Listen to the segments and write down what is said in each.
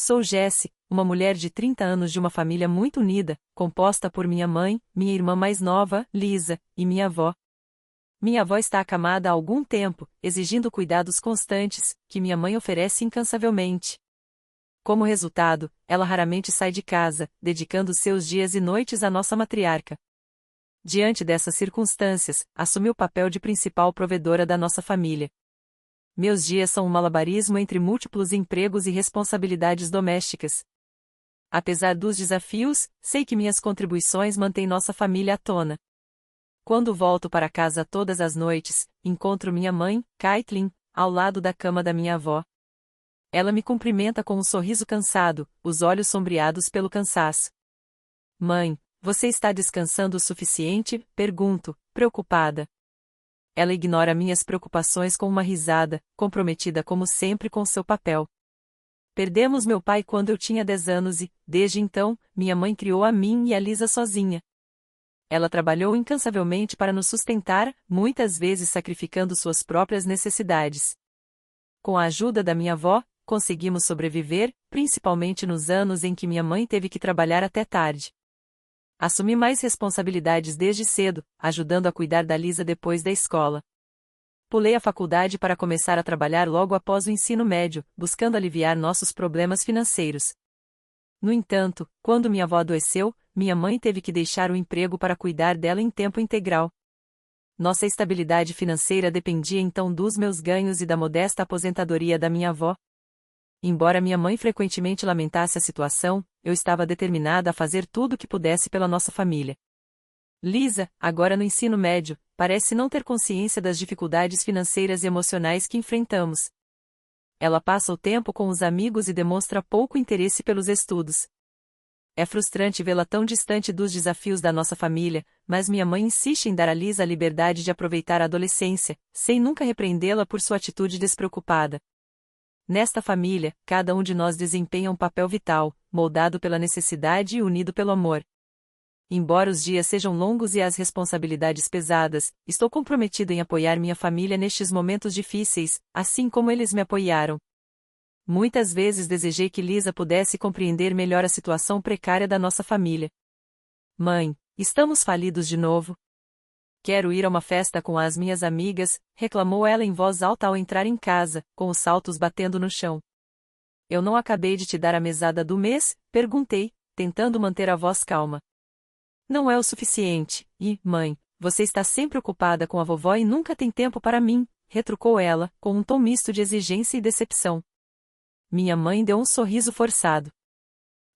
Sou Jessie, uma mulher de 30 anos de uma família muito unida, composta por minha mãe, minha irmã mais nova, Lisa, e minha avó. Minha avó está acamada há algum tempo, exigindo cuidados constantes, que minha mãe oferece incansavelmente. Como resultado, ela raramente sai de casa, dedicando seus dias e noites à nossa matriarca. Diante dessas circunstâncias, assumi o papel de principal provedora da nossa família. Meus dias são um malabarismo entre múltiplos empregos e responsabilidades domésticas. Apesar dos desafios, sei que minhas contribuições mantêm nossa família à tona. Quando volto para casa todas as noites, encontro minha mãe, Caitlin, ao lado da cama da minha avó. Ela me cumprimenta com um sorriso cansado, os olhos sombreados pelo cansaço. Mãe, você está descansando o suficiente? Pergunto, preocupada. Ela ignora minhas preocupações com uma risada, comprometida como sempre com seu papel. Perdemos meu pai quando eu tinha 10 anos e, desde então, minha mãe criou a mim e a Lisa sozinha. Ela trabalhou incansavelmente para nos sustentar, muitas vezes sacrificando suas próprias necessidades. Com a ajuda da minha avó, conseguimos sobreviver, principalmente nos anos em que minha mãe teve que trabalhar até tarde. Assumi mais responsabilidades desde cedo, ajudando a cuidar da Lisa depois da escola. Pulei a faculdade para começar a trabalhar logo após o ensino médio, buscando aliviar nossos problemas financeiros. No entanto, quando minha avó adoeceu, minha mãe teve que deixar o emprego para cuidar dela em tempo integral. Nossa estabilidade financeira dependia então dos meus ganhos e da modesta aposentadoria da minha avó. Embora minha mãe frequentemente lamentasse a situação, eu estava determinada a fazer tudo o que pudesse pela nossa família. Lisa, agora no ensino médio, parece não ter consciência das dificuldades financeiras e emocionais que enfrentamos. Ela passa o tempo com os amigos e demonstra pouco interesse pelos estudos. É frustrante vê-la tão distante dos desafios da nossa família, mas minha mãe insiste em dar a Lisa a liberdade de aproveitar a adolescência, sem nunca repreendê-la por sua atitude despreocupada. Nesta família, cada um de nós desempenha um papel vital, moldado pela necessidade e unido pelo amor. Embora os dias sejam longos e as responsabilidades pesadas, estou comprometido em apoiar minha família nestes momentos difíceis, assim como eles me apoiaram. Muitas vezes desejei que Lisa pudesse compreender melhor a situação precária da nossa família. Mãe, estamos falidos de novo? Quero ir a uma festa com as minhas amigas, reclamou ela em voz alta ao entrar em casa, com os saltos batendo no chão. Eu não acabei de te dar a mesada do mês? Perguntei, tentando manter a voz calma. Não é o suficiente, e, mãe, você está sempre ocupada com a vovó e nunca tem tempo para mim, retrucou ela, com um tom misto de exigência e decepção. Minha mãe deu um sorriso forçado.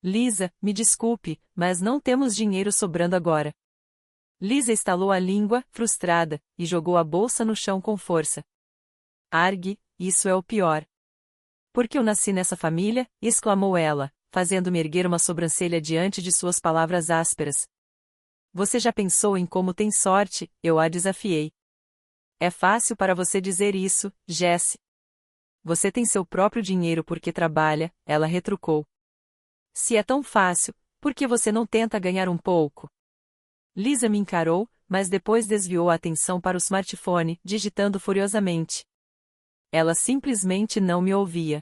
Lisa, me desculpe, mas não temos dinheiro sobrando agora. Lisa estalou a língua, frustrada, e jogou a bolsa no chão com força. Argue, isso é o pior. Porque eu nasci nessa família? Exclamou ela, fazendo-me erguer uma sobrancelha diante de suas palavras ásperas. Você já pensou em como tem sorte? Eu a desafiei. É fácil para você dizer isso, Jessie. Você tem seu próprio dinheiro porque trabalha, ela retrucou. Se é tão fácil, por que você não tenta ganhar um pouco? Lisa me encarou, mas depois desviou a atenção para o smartphone, digitando furiosamente. Ela simplesmente não me ouvia.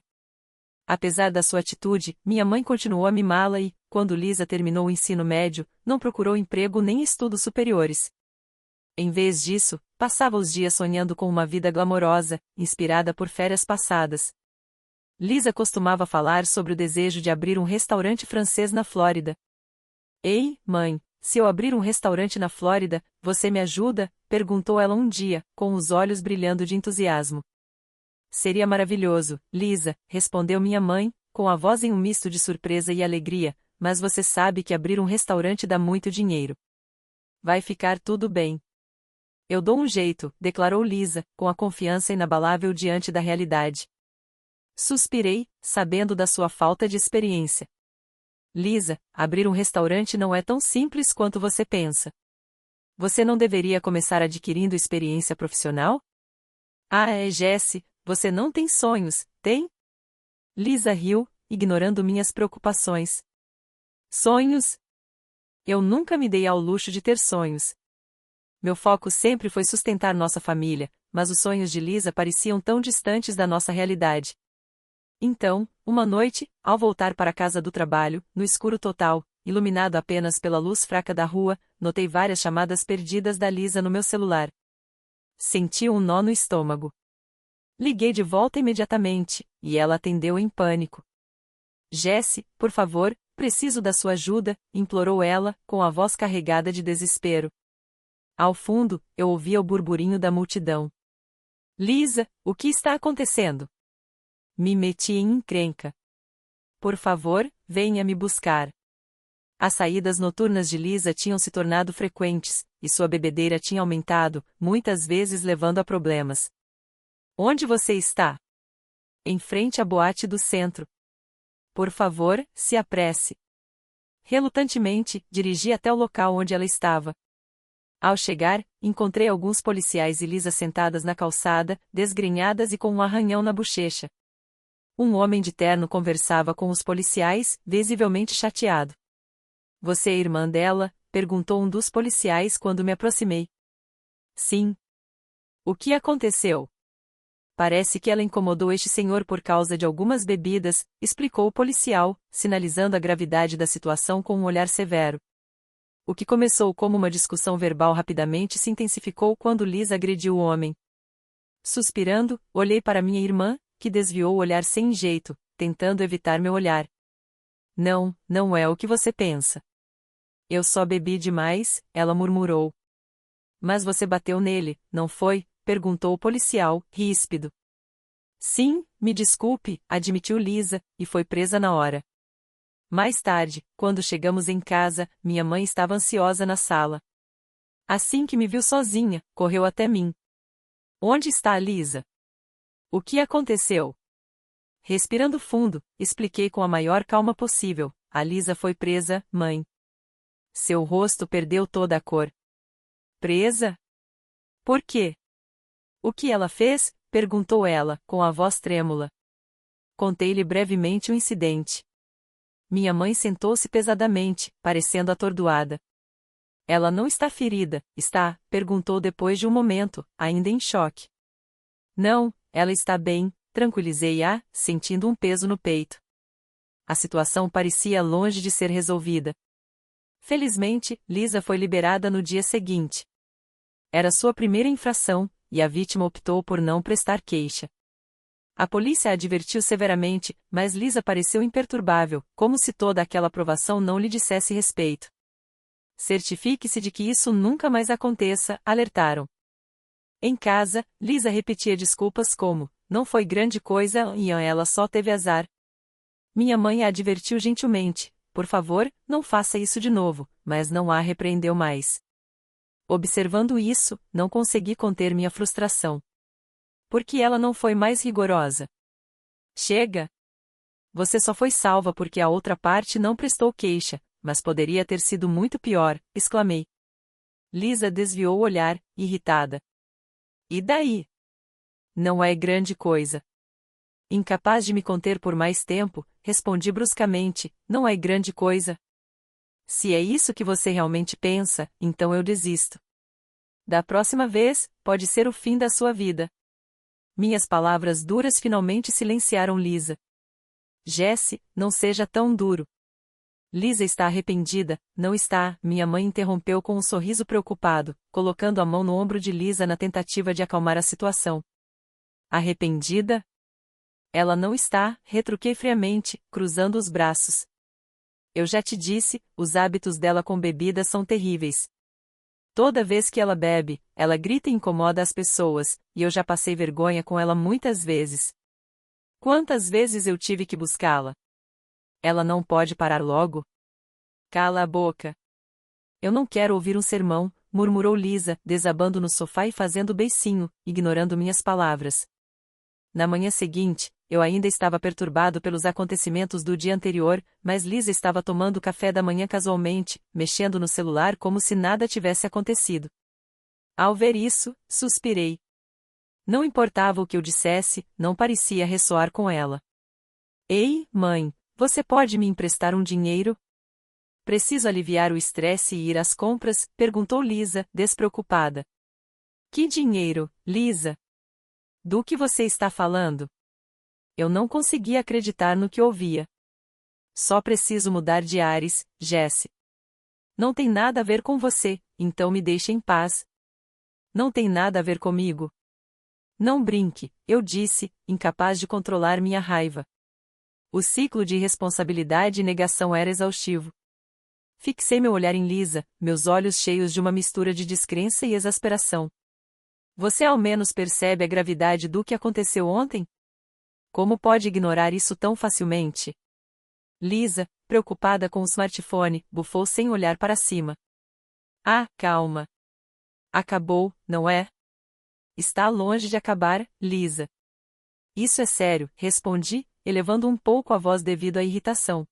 Apesar da sua atitude, minha mãe continuou a mimá-la e, quando Lisa terminou o ensino médio, não procurou emprego nem estudos superiores. Em vez disso, passava os dias sonhando com uma vida glamourosa, inspirada por férias passadas. Lisa costumava falar sobre o desejo de abrir um restaurante francês na Flórida. Ei, mãe, se eu abrir um restaurante na Flórida, você me ajuda? Perguntou ela um dia, com os olhos brilhando de entusiasmo. Seria maravilhoso, Lisa, respondeu minha mãe, com a voz em um misto de surpresa e alegria, mas você sabe que abrir um restaurante dá muito dinheiro. Vai ficar tudo bem. Eu dou um jeito, declarou Lisa, com a confiança inabalável diante da realidade. Suspirei, sabendo da sua falta de experiência. Lisa, abrir um restaurante não é tão simples quanto você pensa. Você não deveria começar adquirindo experiência profissional? Jessie, você não tem sonhos, tem? Lisa riu, ignorando minhas preocupações. Sonhos? Eu nunca me dei ao luxo de ter sonhos. Meu foco sempre foi sustentar nossa família, mas os sonhos de Lisa pareciam tão distantes da nossa realidade. Então, uma noite, ao voltar para a casa do trabalho, no escuro total, iluminado apenas pela luz fraca da rua, notei várias chamadas perdidas da Lisa no meu celular. Senti um nó no estômago. Liguei de volta imediatamente, e ela atendeu em pânico. Jesse, por favor, preciso da sua ajuda, implorou ela, com a voz carregada de desespero. Ao fundo, eu ouvia o burburinho da multidão. Lisa, o que está acontecendo? Me meti em encrenca. Por favor, venha me buscar. As saídas noturnas de Lisa tinham se tornado frequentes, e sua bebedeira tinha aumentado, muitas vezes levando a problemas. Onde você está? Em frente à boate do centro. Por favor, se apresse. Relutantemente, dirigi até o local onde ela estava. Ao chegar, encontrei alguns policiais e Lisa sentadas na calçada, desgrenhadas e com um arranhão na bochecha. Um homem de terno conversava com os policiais, visivelmente chateado. Você é irmã dela? Perguntou um dos policiais quando me aproximei. Sim. O que aconteceu? Parece que ela incomodou este senhor por causa de algumas bebidas, explicou o policial, sinalizando a gravidade da situação com um olhar severo. O que começou como uma discussão verbal rapidamente se intensificou quando Lisa agrediu o homem. Suspirando, olhei para minha irmã, que desviou o olhar sem jeito, tentando evitar meu olhar. Não, não é o que você pensa. Eu só bebi demais, ela murmurou. Mas você bateu nele, não foi? Perguntou o policial, ríspido. Sim, me desculpe, admitiu Lisa, e foi presa na hora. Mais tarde, quando chegamos em casa, minha mãe estava ansiosa na sala. Assim que me viu sozinha, correu até mim. Onde está a Lisa? O que aconteceu? Respirando fundo, expliquei com a maior calma possível. A Lisa foi presa, mãe. Seu rosto perdeu toda a cor. Presa? Por quê? O que ela fez? Perguntou ela, com a voz trêmula. Contei-lhe brevemente o incidente. Minha mãe sentou-se pesadamente, parecendo atordoada. Ela não está ferida, está? Perguntou depois de um momento, ainda em choque. Não, ela está bem, tranquilizei-a, sentindo um peso no peito. A situação parecia longe de ser resolvida. Felizmente, Lisa foi liberada no dia seguinte. Era sua primeira infração, e a vítima optou por não prestar queixa. A polícia a advertiu severamente, mas Lisa pareceu imperturbável, como se toda aquela provação não lhe dissesse respeito. Certifique-se de que isso nunca mais aconteça, alertaram. Em casa, Lisa repetia desculpas como, não foi grande coisa e ela só teve azar. Minha mãe a advertiu gentilmente, por favor, não faça isso de novo, mas não a repreendeu mais. Observando isso, não consegui conter minha frustração. Por que ela não foi mais rigorosa? Chega! Você só foi salva porque a outra parte não prestou queixa, mas poderia ter sido muito pior, exclamei. Lisa desviou o olhar, irritada. E daí? Não é grande coisa. Incapaz de me conter por mais tempo, respondi bruscamente, não é grande coisa. Se é isso que você realmente pensa, então eu desisto. Da próxima vez, pode ser o fim da sua vida. Minhas palavras duras finalmente silenciaram Lisa. Jesse, não seja tão duro. Lisa está arrependida, não está? Minha mãe interrompeu com um sorriso preocupado, colocando a mão no ombro de Lisa na tentativa de acalmar a situação. Arrependida? Ela não está, retruquei friamente, cruzando os braços. Eu já te disse, os hábitos dela com bebida são terríveis. Toda vez que ela bebe, ela grita e incomoda as pessoas, e eu já passei vergonha com ela muitas vezes. Quantas vezes eu tive que buscá-la? Ela não pode parar logo? Cala a boca. Eu não quero ouvir um sermão, murmurou Lisa, desabando no sofá e fazendo beicinho, ignorando minhas palavras. Na manhã seguinte, eu ainda estava perturbado pelos acontecimentos do dia anterior, mas Lisa estava tomando café da manhã casualmente, mexendo no celular como se nada tivesse acontecido. Ao ver isso, suspirei. Não importava o que eu dissesse, não parecia ressoar com ela. Ei, mãe, você pode me emprestar um dinheiro? Preciso aliviar o estresse e ir às compras? Perguntou Lisa, despreocupada. Que dinheiro, Lisa? Do que você está falando? Eu não conseguia acreditar no que ouvia. Só preciso mudar de ares, Jesse. Não tem nada a ver com você, então me deixe em paz. Não tem nada a ver comigo. Não brinque, eu disse, incapaz de controlar minha raiva. O ciclo de irresponsabilidade e negação era exaustivo. Fixei meu olhar em Lisa, meus olhos cheios de uma mistura de descrença e exasperação. Você ao menos percebe a gravidade do que aconteceu ontem? Como pode ignorar isso tão facilmente? Lisa, preocupada com o smartphone, bufou sem olhar para cima. Ah, calma. Acabou, não é? Está longe de acabar, Lisa. Isso é sério, respondi, elevando um pouco a voz devido à irritação.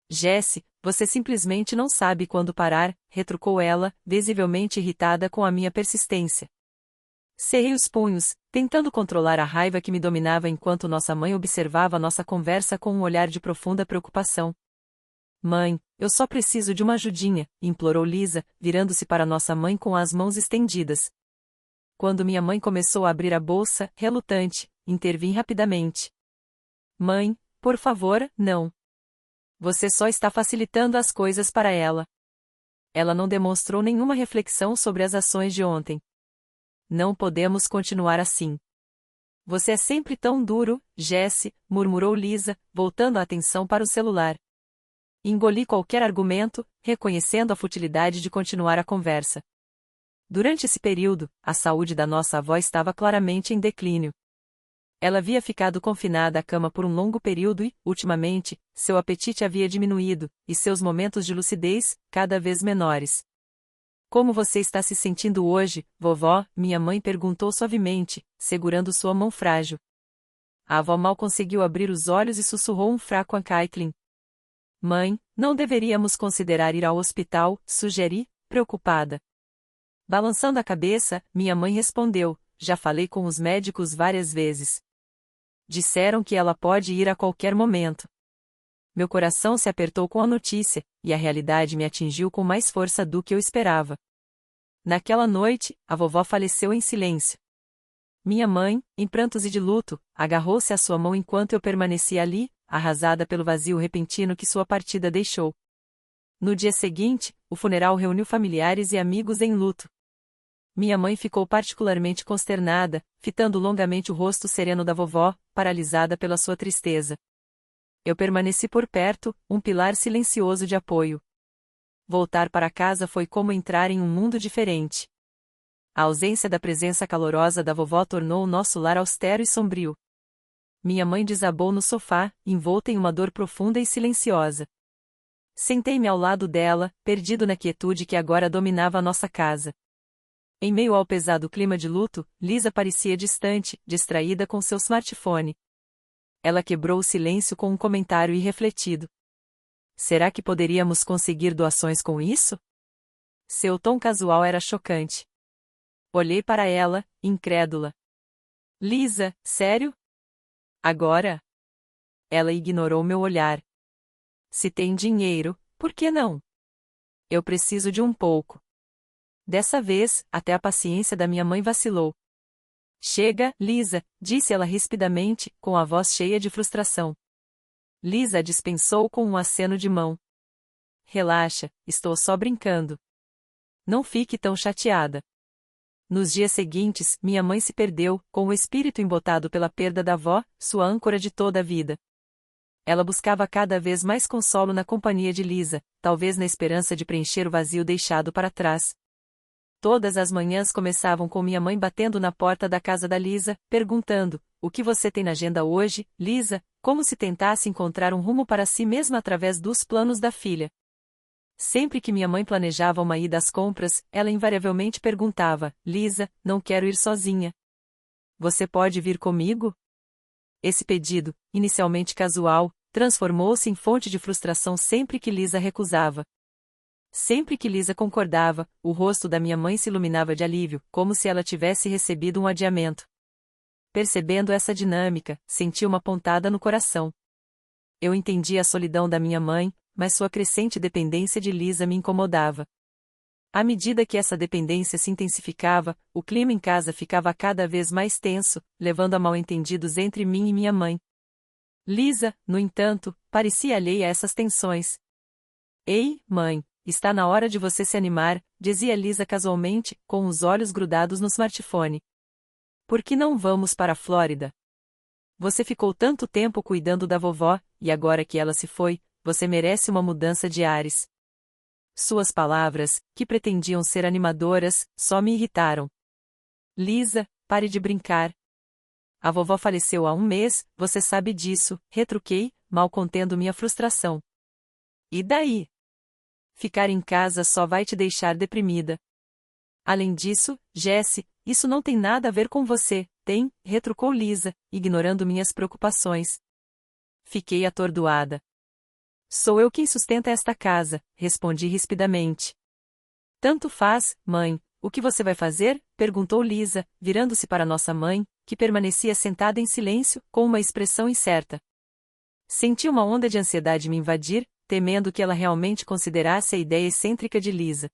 Jesse, você simplesmente não sabe quando parar, retrucou ela, visivelmente irritada com a minha persistência. Cerrei os punhos, tentando controlar a raiva que me dominava enquanto nossa mãe observava nossa conversa com um olhar de profunda preocupação. Mãe, eu só preciso de uma ajudinha, implorou Lisa, virando-se para nossa mãe com as mãos estendidas. Quando minha mãe começou a abrir a bolsa, relutante, intervim rapidamente. Mãe, por favor, não. Você só está facilitando as coisas para ela. Ela não demonstrou nenhuma reflexão sobre as ações de ontem. Não podemos continuar assim. Você é sempre tão duro, Jesse, murmurou Lisa, voltando a atenção para o celular. Engoli qualquer argumento, reconhecendo a futilidade de continuar a conversa. Durante esse período, a saúde da nossa avó estava claramente em declínio. Ela havia ficado confinada à cama por um longo período e, ultimamente, seu apetite havia diminuído, e seus momentos de lucidez, cada vez menores. Como você está se sentindo hoje, vovó? Minha mãe perguntou suavemente, segurando sua mão frágil. A avó mal conseguiu abrir os olhos e sussurrou um fraco a Caitlin. Mãe, não deveríamos considerar ir ao hospital, sugeri, preocupada. Balançando a cabeça, minha mãe respondeu, já falei com os médicos várias vezes. Disseram que ela pode ir a qualquer momento. Meu coração se apertou com a notícia, e a realidade me atingiu com mais força do que eu esperava. Naquela noite, a vovó faleceu em silêncio. Minha mãe, em prantos e de luto, agarrou-se à sua mão enquanto eu permanecia ali, arrasada pelo vazio repentino que sua partida deixou. No dia seguinte, o funeral reuniu familiares e amigos em luto. Minha mãe ficou particularmente consternada, fitando longamente o rosto sereno da vovó, paralisada pela sua tristeza. Eu permaneci por perto, um pilar silencioso de apoio. Voltar para casa foi como entrar em um mundo diferente. A ausência da presença calorosa da vovó tornou o nosso lar austero e sombrio. Minha mãe desabou no sofá, envolta em uma dor profunda e silenciosa. Sentei-me ao lado dela, perdido na quietude que agora dominava a nossa casa. Em meio ao pesado clima de luto, Lisa parecia distante, distraída com seu smartphone. Ela quebrou o silêncio com um comentário irrefletido. Será que poderíamos conseguir doações com isso? Seu tom casual era chocante. Olhei para ela, incrédula. Lisa, sério? Agora? Ela ignorou meu olhar. Se tem dinheiro, por que não? Eu preciso de um pouco. Dessa vez, até a paciência da minha mãe vacilou. Chega, Lisa, disse ela rispidamente, com a voz cheia de frustração. Lisa dispensou com um aceno de mão. Relaxa, estou só brincando. Não fique tão chateada. Nos dias seguintes, minha mãe se perdeu, com o espírito embotado pela perda da avó, sua âncora de toda a vida. Ela buscava cada vez mais consolo na companhia de Lisa, talvez na esperança de preencher o vazio deixado para trás. Todas as manhãs começavam com minha mãe batendo na porta da casa da Lisa, perguntando, o que você tem na agenda hoje, Lisa, como se tentasse encontrar um rumo para si mesma através dos planos da filha. Sempre que minha mãe planejava uma ida às compras, ela invariavelmente perguntava, Lisa, não quero ir sozinha. Você pode vir comigo? Esse pedido, inicialmente casual, transformou-se em fonte de frustração sempre que Lisa recusava. Sempre que Lisa concordava, o rosto da minha mãe se iluminava de alívio, como se ela tivesse recebido um adiamento. Percebendo essa dinâmica, senti uma pontada no coração. Eu entendia a solidão da minha mãe, mas sua crescente dependência de Lisa me incomodava. À medida que essa dependência se intensificava, o clima em casa ficava cada vez mais tenso, levando a mal-entendidos entre mim e minha mãe. Lisa, no entanto, parecia alheia a essas tensões. Ei, mãe, está na hora de você se animar, dizia Lisa casualmente, com os olhos grudados no smartphone. Por que não vamos para a Flórida? Você ficou tanto tempo cuidando da vovó, e agora que ela se foi, você merece uma mudança de ares. Suas palavras, que pretendiam ser animadoras, só me irritaram. Lisa, pare de brincar. A vovó faleceu há um mês, você sabe disso, retruquei, mal contendo minha frustração. E daí? Ficar em casa só vai te deixar deprimida. Além disso, Jessie, isso não tem nada a ver com você, tem, retrucou Lisa, ignorando minhas preocupações. Fiquei atordoada. Sou eu quem sustenta esta casa, respondi rispidamente. Tanto faz, mãe, o que você vai fazer? Perguntou Lisa, virando-se para nossa mãe, que permanecia sentada em silêncio, com uma expressão incerta. Senti uma onda de ansiedade me invadir, temendo que ela realmente considerasse a ideia excêntrica de Lisa.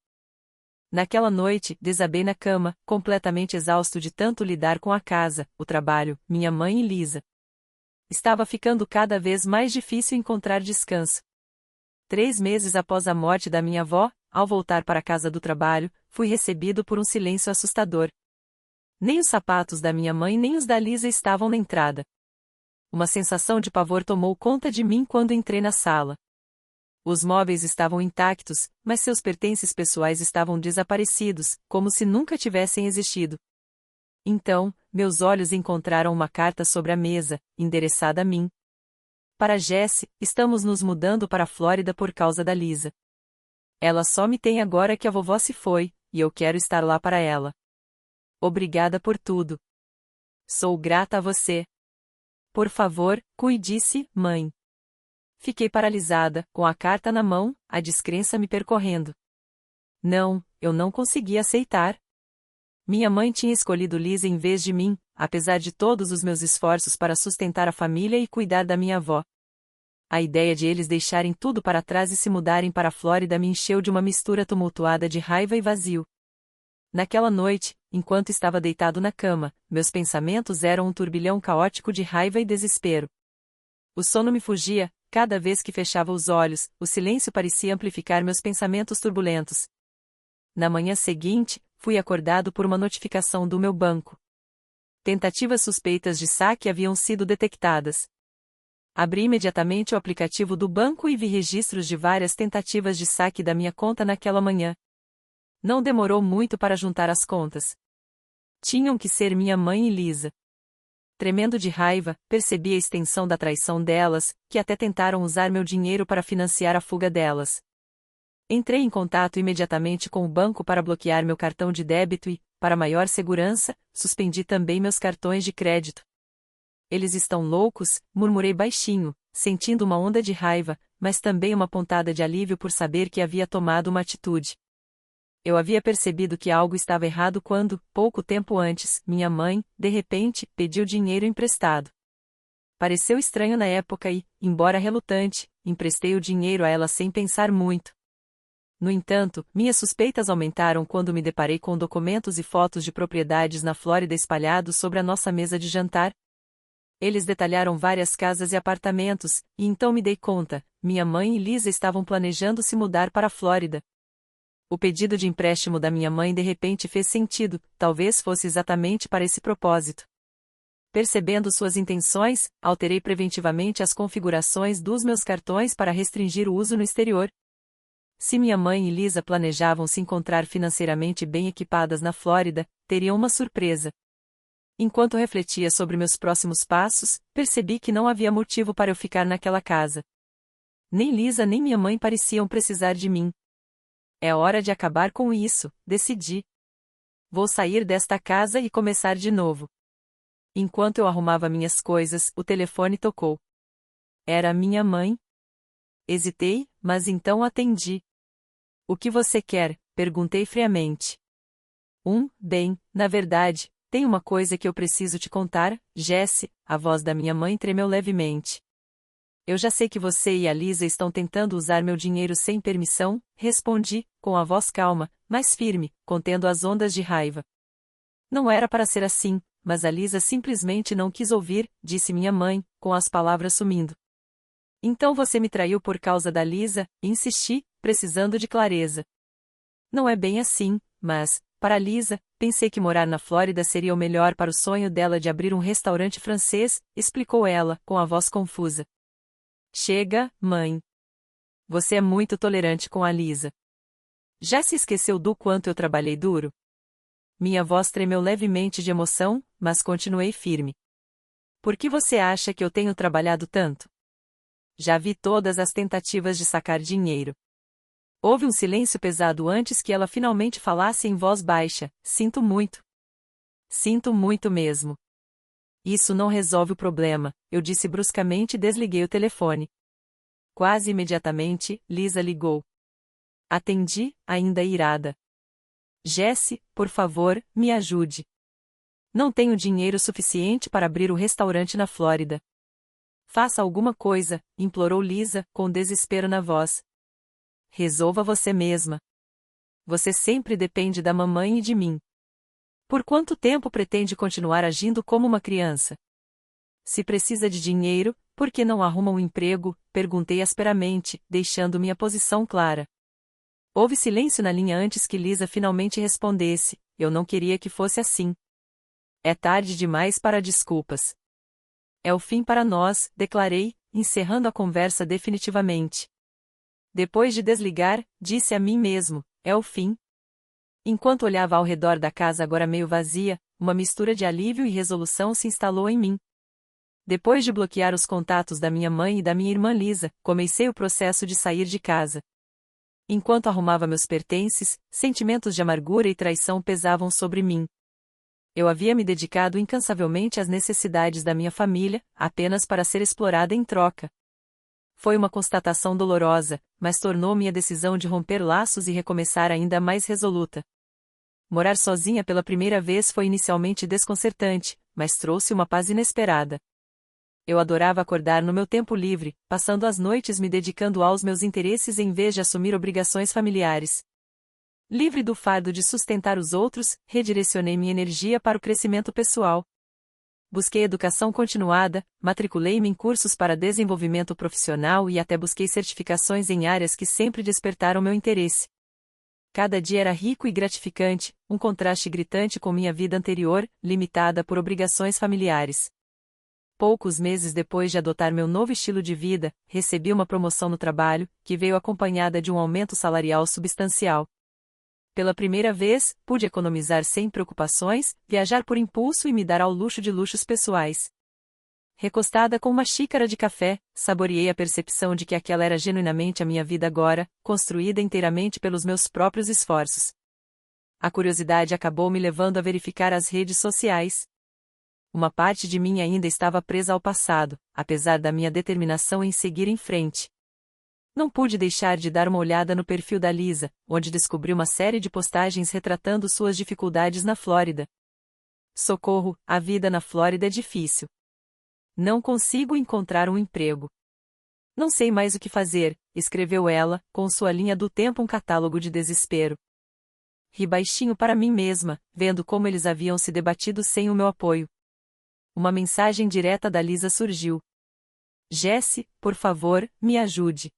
Naquela noite, desabei na cama, completamente exausto de tanto lidar com a casa, o trabalho, minha mãe e Lisa. Estava ficando cada vez mais difícil encontrar descanso. 3 meses após a morte da minha avó, ao voltar para a casa do trabalho, fui recebido por um silêncio assustador. Nem os sapatos da minha mãe nem os da Lisa estavam na entrada. Uma sensação de pavor tomou conta de mim quando entrei na sala. Os móveis estavam intactos, mas seus pertences pessoais estavam desaparecidos, como se nunca tivessem existido. Então, meus olhos encontraram uma carta sobre a mesa, endereçada a mim. Para Jessie, estamos nos mudando para a Flórida por causa da Lisa. Ela só me tem agora que a vovó se foi, e eu quero estar lá para ela. Obrigada por tudo. Sou grata a você. Por favor, cuide-se, mãe. Fiquei paralisada, com a carta na mão, a descrença me percorrendo. Não, eu não conseguia aceitar. Minha mãe tinha escolhido Lisa em vez de mim, apesar de todos os meus esforços para sustentar a família e cuidar da minha avó. A ideia de eles deixarem tudo para trás e se mudarem para a Flórida me encheu de uma mistura tumultuada de raiva e vazio. Naquela noite, enquanto estava deitado na cama, meus pensamentos eram um turbilhão caótico de raiva e desespero. O sono me fugia, cada vez que fechava os olhos, o silêncio parecia amplificar meus pensamentos turbulentos. Na manhã seguinte, fui acordado por uma notificação do meu banco. Tentativas suspeitas de saque haviam sido detectadas. Abri imediatamente o aplicativo do banco e vi registros de várias tentativas de saque da minha conta naquela manhã. Não demorou muito para juntar as contas. Tinham que ser minha mãe e Lisa. Tremendo de raiva, percebi a extensão da traição delas, que até tentaram usar meu dinheiro para financiar a fuga delas. Entrei em contato imediatamente com o banco para bloquear meu cartão de débito e, para maior segurança, suspendi também meus cartões de crédito. Eles estão loucos, murmurei baixinho, sentindo uma onda de raiva, mas também uma pontada de alívio por saber que havia tomado uma atitude. Eu havia percebido que algo estava errado quando, pouco tempo antes, minha mãe, de repente, pediu dinheiro emprestado. Pareceu estranho na época e, embora relutante, emprestei o dinheiro a ela sem pensar muito. No entanto, minhas suspeitas aumentaram quando me deparei com documentos e fotos de propriedades na Flórida espalhados sobre a nossa mesa de jantar. Eles detalharam várias casas e apartamentos, e então me dei conta, minha mãe e Lisa estavam planejando se mudar para a Flórida. O pedido de empréstimo da minha mãe de repente fez sentido, talvez fosse exatamente para esse propósito. Percebendo suas intenções, alterei preventivamente as configurações dos meus cartões para restringir o uso no exterior. Se minha mãe e Lisa planejavam se encontrar financeiramente bem equipadas na Flórida, teriam uma surpresa. Enquanto refletia sobre meus próximos passos, percebi que não havia motivo para eu ficar naquela casa. Nem Lisa nem minha mãe pareciam precisar de mim. É hora de acabar com isso, decidi. Vou sair desta casa e começar de novo. Enquanto eu arrumava minhas coisas, o telefone tocou. Era minha mãe. Hesitei, mas então atendi. O que você quer? Perguntei friamente. Bem, na verdade, tem uma coisa que eu preciso te contar, Jessie, a voz da minha mãe tremeu levemente. Eu já sei que você e a Lisa estão tentando usar meu dinheiro sem permissão, respondi, com a voz calma, mas firme, contendo as ondas de raiva. Não era para ser assim, mas a Lisa simplesmente não quis ouvir, disse minha mãe, com as palavras sumindo. Então você me traiu por causa da Lisa, insisti, precisando de clareza. Não é bem assim, mas, para a Lisa, pensei que morar na Flórida seria o melhor para o sonho dela de abrir um restaurante francês, explicou ela, com a voz confusa. Chega, mãe. Você é muito tolerante com a Lisa. Já se esqueceu do quanto eu trabalhei duro? Minha voz tremeu levemente de emoção, mas continuei firme. Por que você acha que eu tenho trabalhado tanto? Já vi todas as tentativas de sacar dinheiro. Houve um silêncio pesado antes que ela finalmente falasse em voz baixa. Sinto muito. Sinto muito mesmo. Isso não resolve o problema, eu disse bruscamente e desliguei o telefone. Quase imediatamente, Lisa ligou. Atendi, ainda irada. Jesse, por favor, me ajude. Não tenho dinheiro suficiente para abrir o restaurante na Flórida. Faça alguma coisa, implorou Lisa, com desespero na voz. Resolva você mesma. Você sempre depende da mamãe e de mim. Por quanto tempo pretende continuar agindo como uma criança? Se precisa de dinheiro, por que não arruma um emprego? Perguntei asperamente, deixando minha posição clara. Houve silêncio na linha antes que Lisa finalmente respondesse, eu não queria que fosse assim. É tarde demais para desculpas. É o fim para nós, declarei, encerrando a conversa definitivamente. Depois de desligar, disse a mim mesmo, é o fim. Enquanto olhava ao redor da casa agora meio vazia, uma mistura de alívio e resolução se instalou em mim. Depois de bloquear os contatos da minha mãe e da minha irmã Lisa, comecei o processo de sair de casa. Enquanto arrumava meus pertences, sentimentos de amargura e traição pesavam sobre mim. Eu havia me dedicado incansavelmente às necessidades da minha família, apenas para ser explorada em troca. Foi uma constatação dolorosa, mas tornou minha decisão de romper laços e recomeçar ainda mais resoluta. Morar sozinha pela primeira vez foi inicialmente desconcertante, mas trouxe uma paz inesperada. Eu adorava acordar no meu tempo livre, passando as noites me dedicando aos meus interesses em vez de assumir obrigações familiares. Livre do fardo de sustentar os outros, redirecionei minha energia para o crescimento pessoal. Busquei educação continuada, matriculei-me em cursos para desenvolvimento profissional e até busquei certificações em áreas que sempre despertaram meu interesse. Cada dia era rico e gratificante, um contraste gritante com minha vida anterior, limitada por obrigações familiares. Poucos meses depois de adotar meu novo estilo de vida, recebi uma promoção no trabalho, que veio acompanhada de um aumento salarial substancial. Pela primeira vez, pude economizar sem preocupações, viajar por impulso e me dar ao luxo de luxos pessoais. Recostada com uma xícara de café, saboreei a percepção de que aquela era genuinamente a minha vida agora, construída inteiramente pelos meus próprios esforços. A curiosidade acabou me levando a verificar as redes sociais. Uma parte de mim ainda estava presa ao passado, apesar da minha determinação em seguir em frente. Não pude deixar de dar uma olhada no perfil da Lisa, onde descobri uma série de postagens retratando suas dificuldades na Flórida. Socorro, a vida na Flórida é difícil. Não consigo encontrar um emprego. Não sei mais o que fazer, escreveu ela, com sua linha do tempo um catálogo de desespero. Ri baixinho para mim mesma, vendo como eles haviam se debatido sem o meu apoio. Uma mensagem direta da Lisa surgiu. Jesse, por favor, me ajude.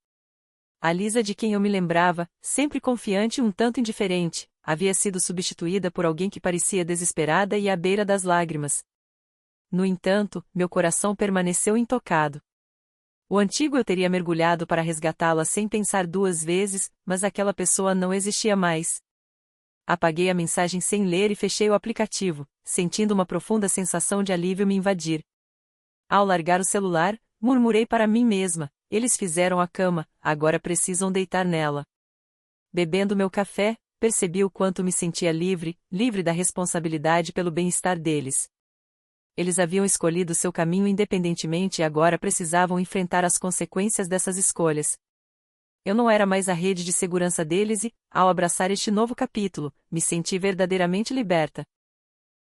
A Lisa de quem eu me lembrava, sempre confiante e um tanto indiferente, havia sido substituída por alguém que parecia desesperada e à beira das lágrimas. No entanto, meu coração permaneceu intocado. O antigo eu teria mergulhado para resgatá-la sem pensar duas vezes, mas aquela pessoa não existia mais. Apaguei a mensagem sem ler e fechei o aplicativo, sentindo uma profunda sensação de alívio me invadir. Ao largar o celular, murmurei para mim mesma, eles fizeram a cama, agora precisam deitar nela. Bebendo meu café, percebi o quanto me sentia livre, livre da responsabilidade pelo bem-estar deles. Eles haviam escolhido seu caminho independentemente e agora precisavam enfrentar as consequências dessas escolhas. Eu não era mais a rede de segurança deles e, ao abraçar este novo capítulo, me senti verdadeiramente liberta.